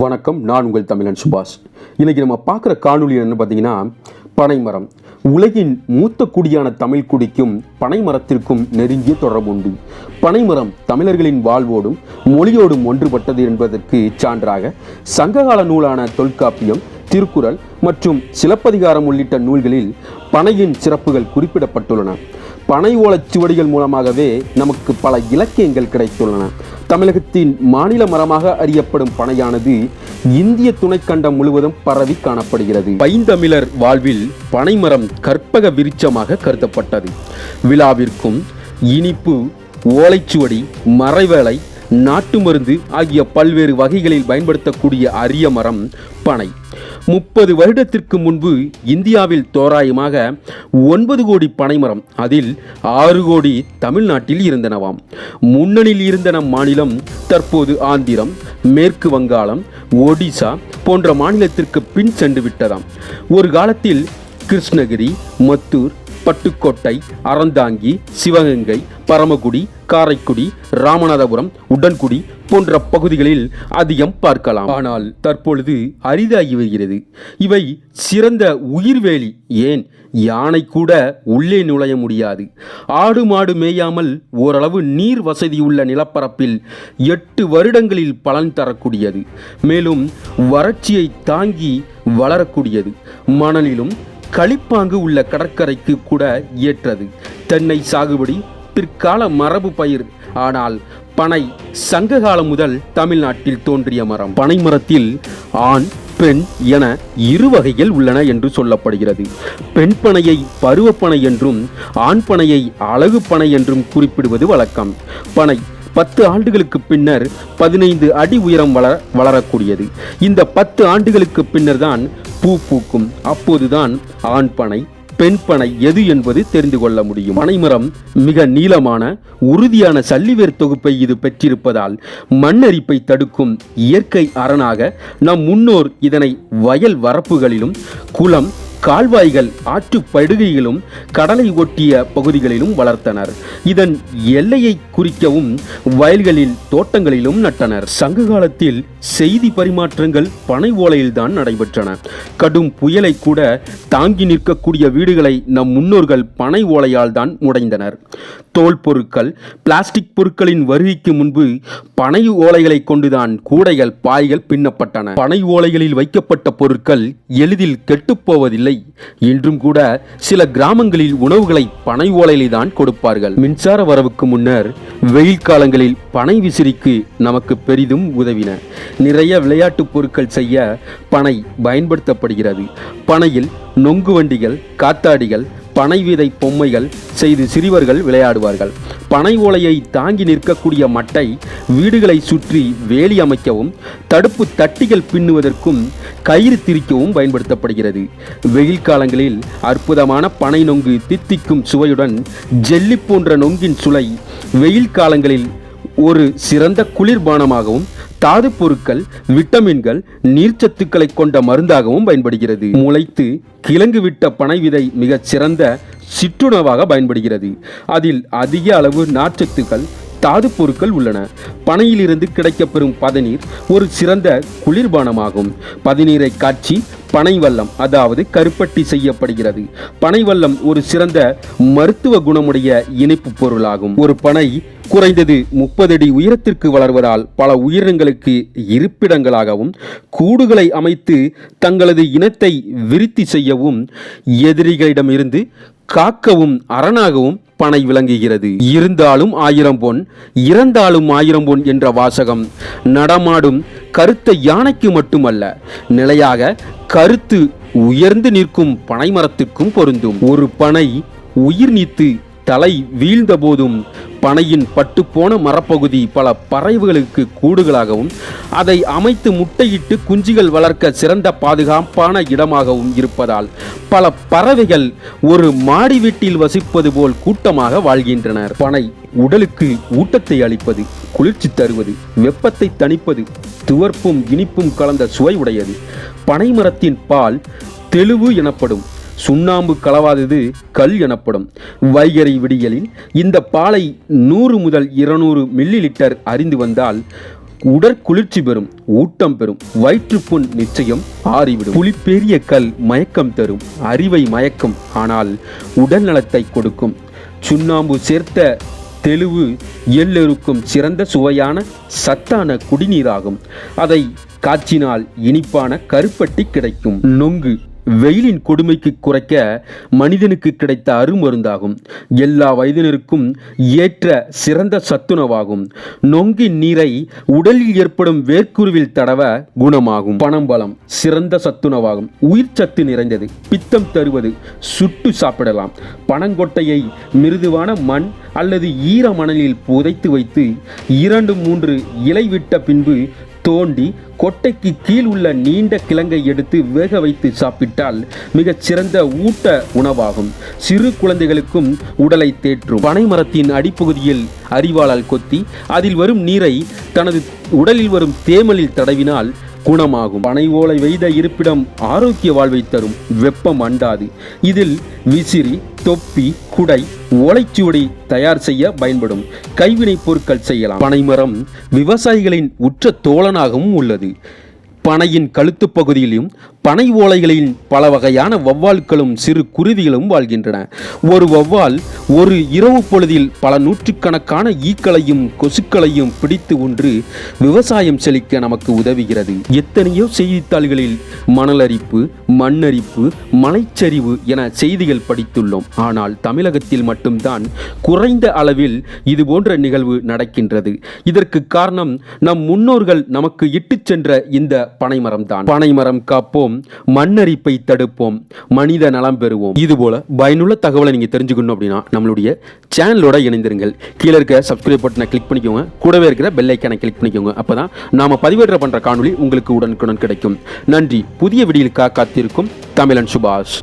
வணக்கம். நான் உங்கள் தமிழன்சுபாஷ். இன்றைக்கி நம்ம பார்க்குற காணொலி என்ன பார்த்தீங்கன்னா, பனைமரம். உலகின் மூத்த குடியான தமிழ் குடிக்கும் பனைமரத்திற்கும் நெருங்கிய தொடர்பு உண்டு. பனைமரம் தமிழர்களின் வாழ்வோடும் மொழியோடும் ஒன்றுபட்டது என்பதற்கு சான்றாக சங்ககால நூலான தொல்காப்பியம், திருக்குறள் மற்றும் சிலப்பதிகாரம் உள்ளிட்ட நூல்களில் பனையின் சிறப்புகள் குறிப்பிடப்பட்டுள்ளன. பனை ஓலைச்சுவடிகள் மூலமாகவே நமக்கு பல இலக்கியங்கள் கிடைத்துள்ளன. தமிழகத்தின் மாநில மரமாக அறியப்படும் பனையானது இந்திய துணைக்கண்டம் முழுவதும் பரவி காணப்படுகிறது. பைந்தமிழர் வாழ்வில் பனைமரம் கற்பக விருட்சமாக கருதப்பட்டது. விழாவிற்கும் இனிப்பு, ஓலைச்சுவடி, மறைவேலை, நாட்டு மருந்து ஆகிய பல்வேறு வகைகளில் பயன்படுத்தக்கூடிய அரிய மரம் பனை. 30 வருடத்திற்கு முன்பு இந்தியாவில் தோராயமாக 9 கோடி பனைமரம், அதில் 6 கோடி தமிழ்நாட்டில் இருந்தனவாம். முன்னணியில் இருந்த நம் மாநிலம் தற்போது ஆந்திரம், மேற்கு வங்காளம், ஒடிசா போன்ற மாநிலத்திற்கு பின் சென்று விட்டதாம். ஒரு காலத்தில் கிருஷ்ணகிரி, மத்தூர், பட்டுக்கோட்டை, அறந்தாங்கி, சிவகங்கை, பரமக்குடி, காரைக்குடி, ராமநாதபுரம், உடன்குடி போன்ற பகுதிகளில் அதிகம் பார்க்கலாம். ஆனால் தற்பொழுது அரிதாகி வருகிறது. இவை சிறந்த உயிர்வேலி. ஏன் யானை கூட உள்ளே நுழைய முடியாது. ஆடு மாடு மேயாமல் ஓரளவு நீர் வசதியுள்ள நிலப்பரப்பில் 8 வருடங்களில் பலன் தரக்கூடியது. மேலும் வறட்சியை தாங்கி வளரக்கூடியது. மணலிலும் களிப்பாங்கு உள்ள கடற்கரைக்கு கூட ஏற்றது. தென்னை சாகுபடி பிற்கால மரபு பயிர். ஆனால் பனை சங்ககாலம் முதல் தமிழ்நாட்டில் தோன்றிய மரம். பனை மரத்தில் ஆண், பெண் என 2 வகைகள் உள்ளன என்று சொல்லப்படுகிறது. பெண் பனையை பருவப்பனை என்றும் ஆண் பனையை அழகு பனை என்றும் குறிப்பிடுவது வழக்கம். பனை 10 ஆண்டுகளுக்கு பின்னர் 15 அடி உயரம் வளரக்கூடியது. இந்த 10 ஆண்டுகளுக்கு பின்னர் தான் பூ பூக்கும். அப்போதுதான் ஆண் பனை, பெண் பனை எது என்பது தெரிந்து கொள்ள முடியும். பனைமரம் மிக நீளமான உறுதியான சல்லிவேர் தொகுப்பை இது பெற்றிருப்பதால் மண்ணரிப்பை தடுக்கும் இயற்கை அரணாக நம் முன்னோர் இதனை வயல் வரப்புகளிலும், குளம், கால்வாய்கள், ஆற்றுப்படுகைகளும், கடலை ஒட்டிய பகுதிகளிலும் வளர்த்தனர். இதன் எல்லையை குறிக்கவும் வயல்களில், தோட்டங்களிலும் நட்டனர். சங்க காலத்தில் செய்தி பரிமாற்றங்கள் பனை ஓலையில்தான் நடைபெற்றன. கடும் புயலை கூட தாங்கி நிற்கக்கூடிய வீடுகளை நம் முன்னோர்கள் பனை ஓலையால் தான் உடைந்தனர். தோல் பொருட்கள், பிளாஸ்டிக் பொருட்களின் வருகைக்கு முன்பு பனை ஓலைகளை கொண்டுதான் கூடைகள், பாய்கள் பின்னப்பட்டன. பனை ஓலைகளில் வைக்கப்பட்ட பொருட்கள் எளிதில் கெட்டுப்போவதில்லை. இன்றும் கூட சில கிராமங்களில் உணவுகளை பனை ஓலையில் தான் கொடுப்பார்கள். மின்சார வரவுக்கு முன்னர் வெயில் காலங்களில் பனை விசிறிக்கு நமக்கு பெரிதும் உதவின. நிறைய விளையாட்டு பொருட்கள் செய்ய பனை பயன்படுத்தப்படுகிறது. பனையில் நொங்கு வண்டிகள், காத்தாடிகள், பனை விதை பொம்மைகள் செய்து சிறுவர்கள் விளையாடுவார்கள். பனை ஓலையை தாங்கி நிற்கக்கூடிய மட்டை வீடுகளை சுற்றி வேலி அமைக்கவும், தடுப்பு தட்டிகள் பின்னுவதற்கும், கயிறு திரிக்கவும் பயன்படுத்தப்படுகிறது. வெயில் காலங்களில் அற்புதமான பனை நொங்கு தித்திக்கும் சுவையுடன் ஜெல்லி போன்ற நொங்கின் சுளை வெயில் காலங்களில் ஒரு சிறந்த குளிர்பானமாகவும், தாது பொருட்கள், விட்டமின்கள், நீர்ச்சத்துக்களை கொண்ட மருந்தாகவும் பயன்படுகிறது. முளைத்து கிழங்கு விட்ட பனை விதை மிகச் சிறந்த சிற்றுணவாக பயன்படுகிறது. அதில் அதிக அளவு நார்ச்சத்துக்கள், தாது பொருட்கள் உள்ளன. பனையிலிருந்து கிடைக்கப்பெறும் பதநீர் ஒரு சிறந்த குளிர்பானமாகும். பதநீரை காய்ச்சி பனை வெல்லம், அதாவது கருப்பட்டி செய்யப்படுகிறது. பனை வெல்லம் ஒரு சிறந்த மருத்துவ குணமுடைய இனிப்பு பொருளாகும். ஒரு பனை குறைந்தது 30 அடி உயரத்திற்கு வளர்வதால் பல உயிரினங்களுக்கு இருப்பிடங்களாகவும், கூடுகளை அமைத்து தங்களது இனத்தை விருத்தி செய்யவும், எதிரிகளிடமிருந்து காக்கவும் அரணாகவும் பனை விளங்குகிறது. இருந்தாலும் 1000 பொன், இறந்தாலும் 1000 பொன் என்ற வாசகம் நடமாடும் கருத்த யானைக்கு மட்டுமல்ல, நிலையாக கருத்து உயர்ந்து நிற்கும் பனைமரத்திற்கும் பொருந்தும். ஒரு பனை உயிர் நீத்து தலை வீழ்ந்த போதும் பனையின் பட்டுப்போன மரப்பகுதி பல பறவைகளுக்கு கூடுகளாகவும், அதை அமைத்து முட்டையிட்டு குஞ்சுகள் வளர்க்க சிறந்த பாதுகாப்பான இடமாகவும் இருப்பதால் பல பறவைகள் ஒரு மாடி வீட்டில் வசிப்பது போல் கூட்டமாக வாழ்கின்றனர். பனை உடலுக்கு ஊட்டத்தை அளிப்பது, குளிர்ச்சி தருவது, வெப்பத்தை தணிப்பது, துவர்ப்பும் இனிப்பும் கலந்த சுவை உடையது. பனை மரத்தின் பால் தெளிவு எனப்படும். சுண்ணாம்பு கலவாதது கல் எனப்படும். வைகறை விடியலில் இந்த பாலை 100 முதல் 200 மில்லி லிட்டர் அறிந்து வந்தால் உடற்குளிர்ச்சி பெறும், ஊட்டம் பெறும், வயிற்றுப்புண் நிச்சயம் ஆறிவிடும். புளிப்பேறிய கல் மயக்கம் தரும், அறிவை மயக்கும், ஆனால் உடல் நலத்தை கொடுக்கும். சுண்ணாம்பு சேர்த்த தெளிவு எல்லோருக்கும் சிறந்த சுவையான சத்தான குடிநீராகும். அதை காய்ச்சினால் இனிப்பான கருப்பட்டி கிடைக்கும். நொங்கு வெயிலின் கொடுமைக்கு குறைக்க மனிதனுக்கு கிடைத்த அருமருந்தாகும். எல்லா வயதினருக்கும் ஏற்ற சிறந்த சத்துணவாகும். நொங்கின் நீரை உடலில் ஏற்படும் வேர்க்குருவில் தடவ குணமாகும். பனம்பழம் சிறந்த சத்துணவாகும். உயிர் சத்து நிறைந்தது, பித்தம் தருவது, சுட்டு சாப்பிடலாம். பனங்கொட்டையை மிருதுவான மண் அல்லது ஈர மணலில் புதைத்து வைத்து 2-3 இலை விட்ட பின்பு தோண்டி கொட்டைக்கு கீழ் உள்ள நீண்ட கிழங்கை எடுத்து வேக வைத்து சாப்பிட்டால் மிகச் சிறந்த ஊட்ட உணவாகும். சிறு குழந்தைகளுக்கும் உடலை தேற்றும். பனை மரத்தின் அடிப்பகுதியில் அரிவாளால் கொத்தி அதில் வரும் நீரை தனது உடலில் வரும் தேமலில் தடவினால் குணமாகும். பனை ஓலை வைத்த இருப்பிடம் ஆரோக்கிய வாழ்வை தரும், வெப்பம் அண்டாது. இதில் விசிறி, தொப்பி, குடை, ஓலைச்சுவடி தயார் செய்ய பயன்படும். கைவினைப் பொருட்கள் செய்யலாம். பனைமரம் விவசாயிகளின் உற்ற தோழனாகவும் உள்ளது. பனையின் கழுத்து பகுதியிலும் பனை ஓலைகளின் பல வகையான வௌவால்களும் சிறு குருவிகளும் வாழ்கின்றன. ஒரு வௌவால் ஒரு இரவு பொழுதில் பல நூற்றுக்கணக்கான ஈக்களையும் கொசுக்களையும் பிடித்து ஒன்று விவசாயம் செழிக்க நமக்கு உதவுகிறது. எத்தனையோ செய்தித்தாள்களில் மணலரிப்பு, மண்ணரிப்பு, மலைச்சரிவு என செய்திகள் படித்துள்ளோம். ஆனால் தமிழகத்தில் மட்டும்தான் குறைந்த அளவில் இதுபோன்ற நிகழ்வு நடக்கின்றது. இதற்கு காரணம் நம் முன்னோர்கள் நமக்கு இட்டுச் சென்ற இந்த பனைமரம் தான். பனைமரம் காப்போம், மண்ணரிப்பை தடுப்போம், மனித நலம் பெறுவோம். இதுபோல பயனுள்ள தகவலை நீங்க தெரிஞ்சுக்கணும் அப்படின்னா நம்மளுடைய சேனலோட இணைந்திருங்கள். கீழே இருக்க சப்ஸ்கிரைப் பட்டனை கிளிக் பண்ணிக்கோங்க, கூடவே இருக்கிற பெல் ஐக்கானை கிளிக் பண்ணிக்கோங்க. அப்பதான் நாம பதிவேற்ற பண்ற காணொளி உங்களுக்கு உடனுக்குடன் கிடைக்கும். நன்றி. புதிய வீடியோவுக்காக காத்திருக்கும் தமிழன் சுபாஷ்.